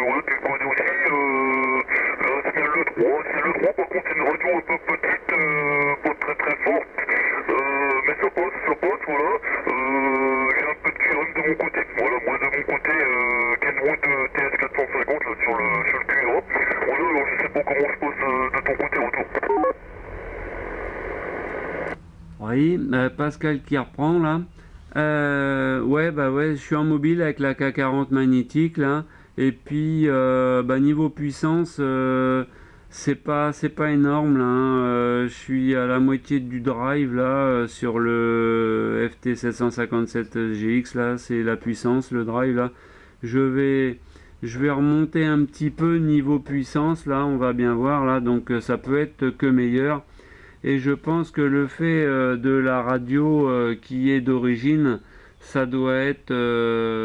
voilà, tu le connais aussi, c'est bien le 3. C'est le 3, par contre, c'est une radio un peu petite, pas très très forte, mais ça passe, voilà. J'ai un peu de QRM de mon côté, voilà, moi de mon côté, Kenwood TS450 là, sur le QRM. Voilà, alors je sais pas comment se passe de ton côté autour. Oui, Pascal qui reprend là. Ouais, bah ouais, je suis en mobile avec la K40 magnétique là. Et puis, niveau puissance, c'est pas énorme là, hein. Je suis à la moitié du drive là sur le FT757GX là. C'est la puissance, le drive là. Je vais, je vais remonter un petit peu niveau puissance là. On va bien voir là. Donc, ça peut être que meilleur. Et je pense que le fait de la radio qui est d'origine, ça doit être,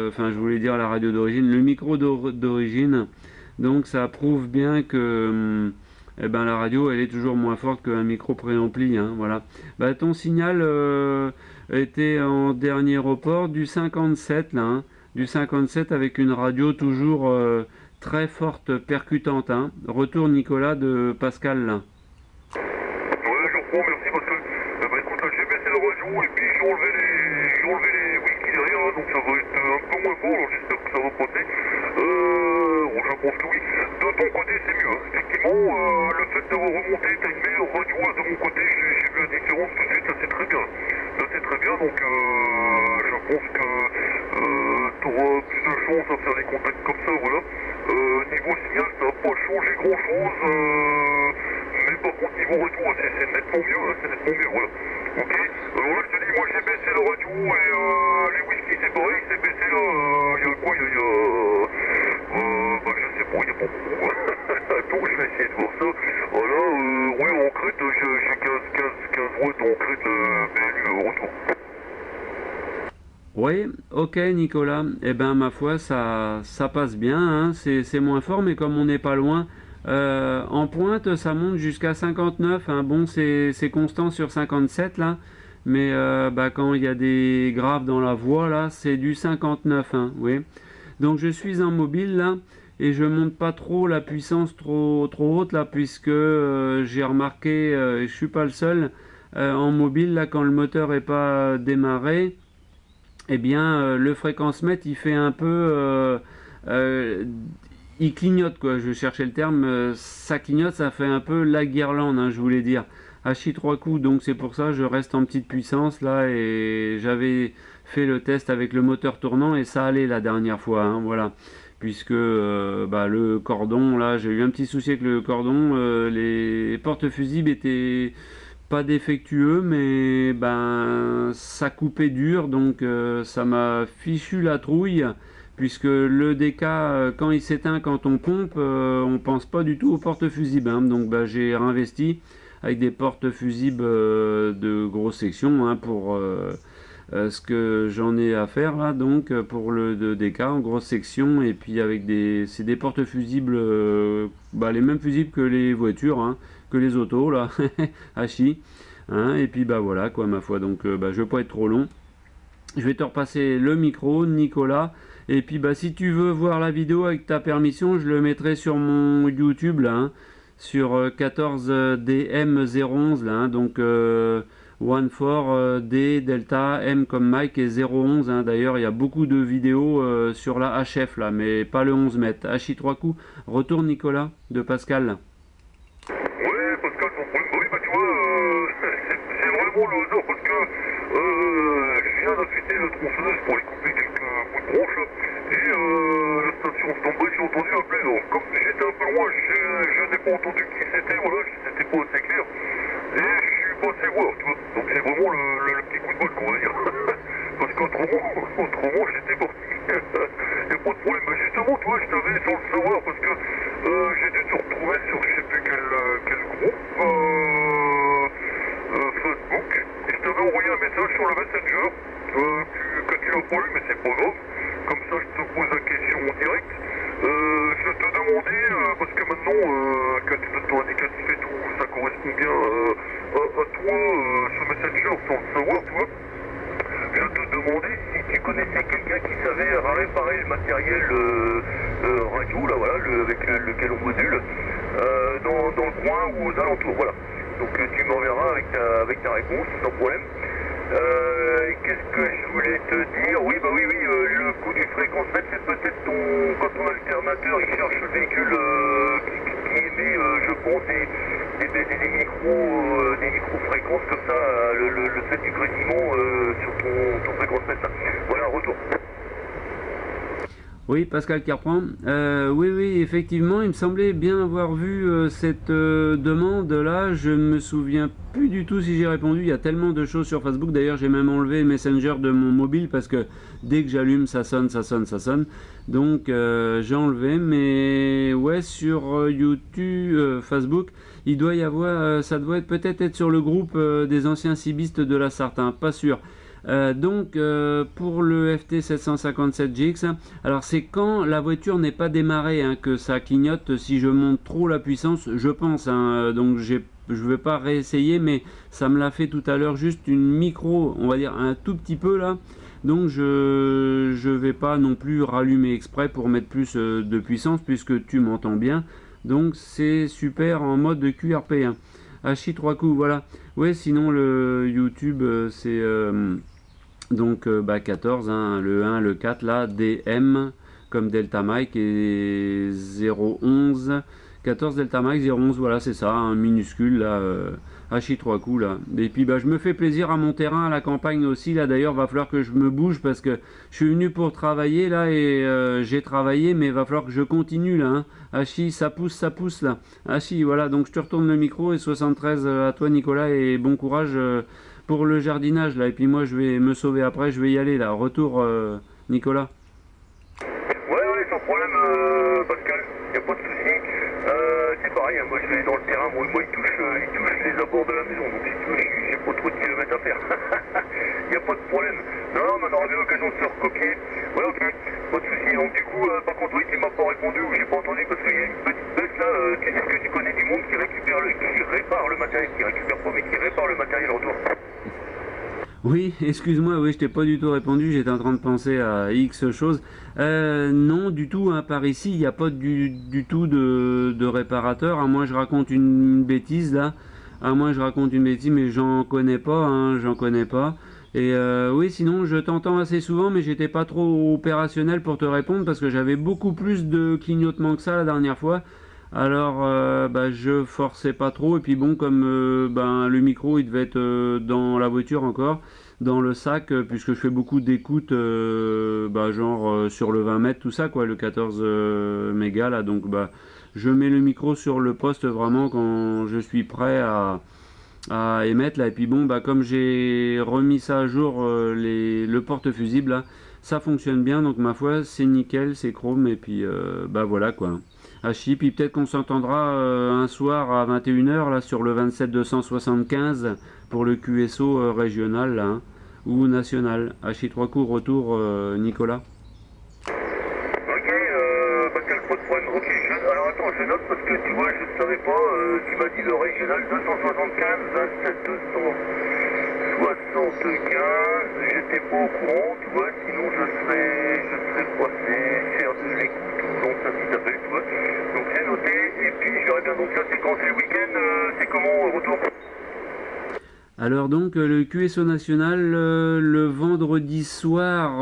enfin je voulais dire la radio d'origine, le micro d'origine. Donc ça prouve bien que la radio elle est toujours moins forte qu'un micro préampli, hein, voilà. Bah, ton signal était en dernier report du 57 là, hein, du 57 avec une radio toujours très forte, percutante, hein. Retour Nicolas de Pascal là. Bon, merci parce que, écoute, j'ai baissé la radio et puis j'ai enlevé les whisky derrière, donc ça va être un peu moins fort, alors j'espère que ça va passer. Bon, je pense que oui. De ton côté, c'est mieux, hein. Effectivement, le fait d'avoir remonté, t'as une meilleure radio, de mon côté, j'ai vu la différence tout de suite, ça c'est très bien. Ça c'est très bien, donc je pense que t'auras plus de chance à faire des contacts comme ça, voilà. Niveau signal, ça va pas changer grand chose. Mais par contre, niveau retour, c'est nettement mieux, hein, c'est nettement mieux, voilà. Ok. Alors là, je te dis, moi j'ai baissé la radio et les whisky, c'est pareil, c'est baissé là. Il y a quoi, je sais pas, il y a pas beaucoup. Attends, je vais essayer de voir ça. Voilà, ouais, en crête, j'ai 15 watts en crête, mais retour. Oui, ok Nicolas. Eh ben ma foi, ça passe bien, hein. C'est moins fort, mais comme on n'est pas loin, en pointe, ça monte jusqu'à 59, hein. Bon, c'est constant sur 57 là, mais quand il y a des graves dans la voix là, c'est du 59, hein, oui. Donc je suis en mobile là et je monte pas trop la puissance trop haute là, puisque j'ai remarqué, et je suis pas le seul, en mobile là, quand le moteur est pas démarré, eh bien le fréquence-mètre il fait un peu il clignote, quoi, je cherchais le terme, ça clignote, ça fait un peu la guirlande, hein, je voulais dire. Hachi 3 coups, donc c'est pour ça je reste en petite puissance là, et j'avais fait le test avec le moteur tournant et ça allait la dernière fois, hein, voilà. Puisque le cordon, là j'ai eu un petit souci avec le cordon, les porte-fusibles étaient pas défectueux, mais ça coupait dur, donc ça m'a fichu la trouille, puisque le DK, quand il s'éteint, quand on pompe, on pense pas du tout aux porte-fusibles, hein. Donc j'ai réinvesti avec des porte-fusibles de grosse section, hein, pour ce que j'en ai à faire là, donc pour le DK en grosse section, et puis avec c'est des porte-fusibles, les mêmes fusibles que les voitures, hein, que les autos là, Hachi, hein, et puis voilà quoi, ma foi. Donc je vais pas être trop long, je vais te repasser le micro, Nicolas. Et puis si tu veux voir la vidéo avec ta permission, je le mettrai sur mon YouTube là, hein, sur 14DM011 là, hein, donc 14D Delta M comme Mike et 011, hein. D'ailleurs il y a beaucoup de vidéos sur la HF là, mais pas le 11 mètres. HI 3 coups. Retour Nicolas de Pascal là. Ouais, Pascal, sans problème. Oui, tu vois, c'est vraiment le hasard parce que je viens d'affûter la tronçonneuse pour aller couper quelques bouts de branche là, et la station stand-by, j'ai entendu appeler. Alors, comme j'étais un peu loin, je n'ai pas entendu qui c'était, voilà, c'était pas assez clair, et je suis passé voir, tu vois. Donc c'est vraiment le petit coup de bol qu'on va dire. Parce qu'autrement, j'étais parti. Il n'y a pas de problème. Mais justement, toi, je t'avais sans le savoir parce que j'ai dû te retrouver sur je sais plus quel groupe Facebook, et je t'avais envoyé un message sur le Messenger que tu n'as pas eu, mais c'est pas grave. Comme ça, je te pose la question en direct. Je te demandais, parce que maintenant que tu donnes ton indicatif et tout, ça correspond bien à toi, ce Messenger, sans le savoir, tu vois. Je te demandais si tu connaissais quelqu'un qui savait réparer le matériel radio, là, voilà, avec lequel on module, dans le coin ou aux alentours, voilà. Donc tu m'enverras avec ta réponse, sans problème. Qu'est-ce que je voulais te dire? Oui, bah oui, le coup du fréquence mètre, c'est peut-être quand ton alternateur il cherche le véhicule qui émet, je pense, des micro-fréquences comme ça, le fait du grésillement sur ton fréquence mètre. Voilà, retour. Oui, Pascal qui reprend. Oui, effectivement, il me semblait bien avoir vu cette demande-là. Je ne me souviens plus du tout si j'ai répondu. Il y a tellement de choses sur Facebook. D'ailleurs, j'ai même enlevé le Messenger de mon mobile parce que dès que j'allume, ça sonne. Donc, j'ai enlevé. Mais ouais, sur YouTube, Facebook, il doit y avoir, ça doit peut-être être sur le groupe des anciens cibistes de la Sarthe, hein, pas sûr. Donc pour le FT 757GX, alors c'est quand la voiture n'est pas démarrée hein, que ça clignote. Si je monte trop la puissance, je pense hein, donc je vais pas réessayer, mais ça me l'a fait tout à l'heure, juste une micro, on va dire un tout petit peu là. Donc je vais pas non plus rallumer exprès pour mettre plus de puissance puisque tu m'entends bien. Donc c'est super en mode de QRP hein. Hachi 3 coups, voilà. Ouais, sinon le YouTube c'est donc 14, hein, le 1, le 4 là, DM comme Delta Mike et 011, 14 Delta Mike 011, voilà c'est ça, un minuscule là, Hachi 3 coups là. Et puis je me fais plaisir à mon terrain, à la campagne aussi là, d'ailleurs va falloir que je me bouge parce que je suis venu pour travailler là et j'ai travaillé mais va falloir que je continue là, hein. Hachi, ça pousse là. Hachi, voilà, donc je te retourne le micro et 73 à toi Nicolas et bon courage pour le jardinage là. Et puis moi je vais me sauver après, je vais y aller là. Retour Nicolas. Ouais, sans problème Pascal, y a pas de souci. C'est pareil, hein, moi je vais dans le terrain, moi il touche les abords de la maison, donc si tu veux, j'ai pas trop de kilomètres à faire. Y a pas de problème. Non, mais on aura bien l'occasion de se recopier. Ouais, ok, pas de souci. Donc du coup, par contre, oui, tu m'as pas répondu ou j'ai pas entendu parce qu'il y a une petite baisse là. Est-ce que tu connais du monde qui répare le matériel, qui récupère pas, mais qui répare le matériel retour? Oui, excuse-moi, oui, je t'ai pas du tout répondu, j'étais en train de penser à X choses. Non, du tout, hein, par ici, il n'y a pas du tout de réparateur, à moins je raconte une bêtise là, mais j'en connais pas, hein, j'en connais pas. Et oui, sinon je t'entends assez souvent, mais j'étais pas trop opérationnel pour te répondre parce que j'avais beaucoup plus de clignotements que ça la dernière fois. Alors je forçais pas trop et puis bon comme le micro il devait être dans la voiture encore dans le sac puisque je fais beaucoup d'écoute genre sur le 20 mètres tout ça quoi, le 14 mégas là, donc je mets le micro sur le poste vraiment quand je suis prêt à émettre là. Et puis bon comme j'ai remis ça à jour le porte-fusible là, ça fonctionne bien, donc ma foi c'est nickel, c'est chrome et puis voilà quoi. Hachi, puis peut-être qu'on s'entendra un soir à 21h là sur le 27275 pour le QSO régional là, hein, ou national. Hachi 3 coups, retour Nicolas. Ok, Pascal, pas de problème. Ok, alors attends, je note parce que tu vois, je ne savais pas, tu m'as dit le régional 275, 27275, j'étais pas au courant, tu vois, sinon je serais passé faire de l'écoute ou dans ça qui t'appelle, tu vois. Donc c'est noté, et puis j'aurais bien, donc là c'est quand, c'est le week-end, c'est comment retour? Alors donc le QSO national le vendredi soir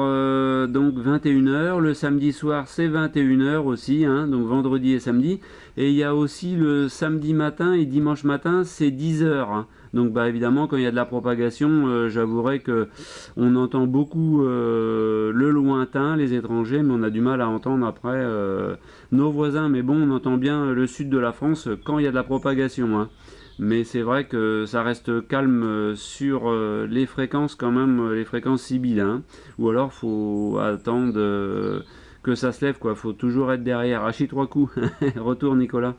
donc 21h, le samedi soir c'est 21h aussi, hein, donc vendredi et samedi, et il y a aussi le samedi matin et dimanche matin c'est 10h, hein. Donc évidemment quand il y a de la propagation j'avouerai que on entend beaucoup le lointain, les étrangers, mais on a du mal à entendre après nos voisins, mais bon on entend bien le sud de la France quand il y a de la propagation, hein. Mais c'est vrai que ça reste calme sur les fréquences quand même, les fréquences civiles, hein. Ou alors faut attendre que ça se lève quoi, faut toujours être derrière. Hachi 3 coups. Retour Nicolas.